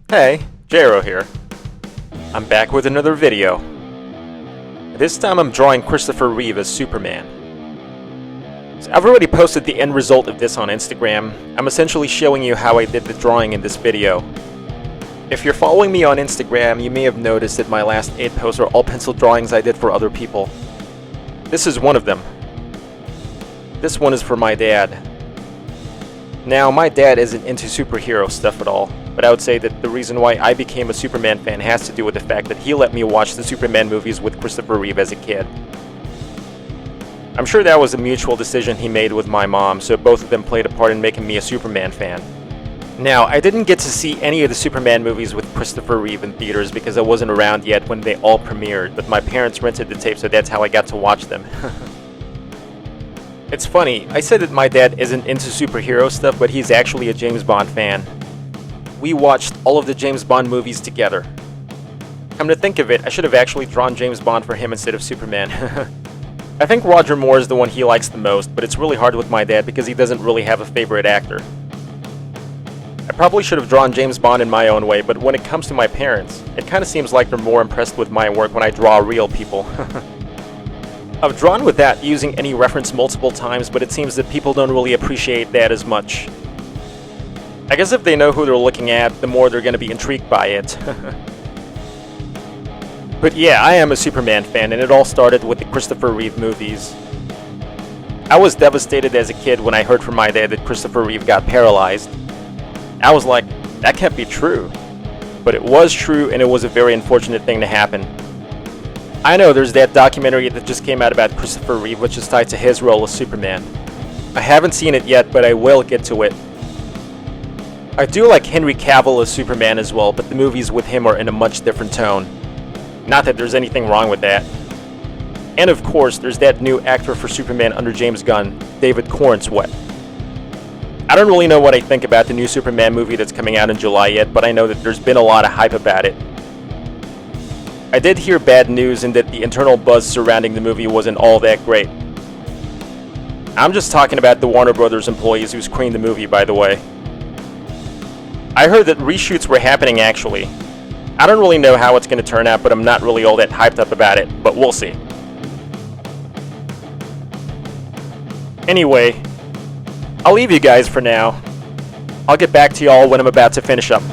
Hey, Jero here. I'm back with another video. This time I'm drawing Christopher Reeve as Superman. So I've already posted the end result of this on Instagram. I'm essentially showing you how I did the drawing in this video. If you're following me on Instagram, you may have noticed that my last 8 posts are all pencil drawings I did for other people. This is one of them. This one is for my dad. Now, my dad isn't into superhero stuff at all, but I would say that the reason why I became a Superman fan has to do with the fact that he let me watch the Superman movies with Christopher Reeve as a kid. I'm sure that was a mutual decision he made with my mom, so both of them played a part in making me a Superman fan. Now, I didn't get to see any of the Superman movies with Christopher Reeve in theaters because I wasn't around yet when they all premiered, but my parents rented the tape, so that's how I got to watch them. It's funny, I said that my dad isn't into superhero stuff, but he's actually a James Bond fan. We watched all of the James Bond movies together. Come to think of it, I should have actually drawn James Bond for him instead of Superman. I think Roger Moore is the one he likes the most, but it's really hard with my dad because he doesn't really have a favorite actor. I probably should have drawn James Bond in my own way, but when it comes to my parents, it kinda seems like they're more impressed with my work when I draw real people. I've drawn without using any reference multiple times, but it seems that people don't really appreciate that as much. I guess if they know who they're looking at, the more they're gonna be intrigued by it. But yeah, I am a Superman fan, and it all started with the Christopher Reeve movies. I was devastated as a kid when I heard from my dad that Christopher Reeve got paralyzed. I was like, that can't be true. But it was true, and it was a very unfortunate thing to happen. I know there's that documentary that just came out about Christopher Reeve, which is tied to his role as Superman. I haven't seen it yet, but I will get to it. I do like Henry Cavill as Superman as well, but the movies with him are in a much different tone. Not that there's anything wrong with that. And of course, there's that new actor for Superman under James Gunn, David Corenswet. I don't really know what I think about the new Superman movie that's coming out in July yet, but I know that there's been a lot of hype about it. I did hear bad news in that the internal buzz surrounding the movie wasn't all that great. I'm just talking about the Warner Brothers employees who screened the movie, by the way. I heard that reshoots were happening actually. I don't really know how it's going to turn out, but I'm not really all that hyped up about it, but we'll see. Anyway, I'll leave you guys for now. I'll get back to y'all when I'm about to finish up.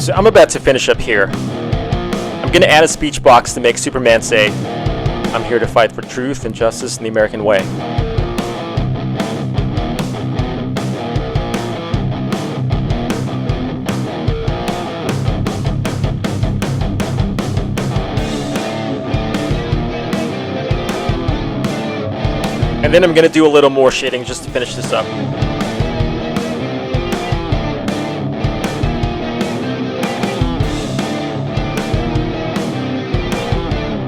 So I'm about to finish up here. I'm gonna add a speech box to make Superman say, "I'm here to fight for truth and justice in the American way." And then I'm gonna do a little more shading just to finish this up.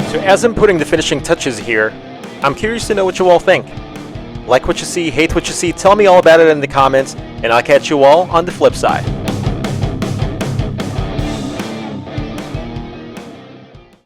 So as I'm putting the finishing touches here, I'm curious to know what you all think. Like what you see, hate what you see, tell me all about it in the comments, and I'll catch you all on the flip side.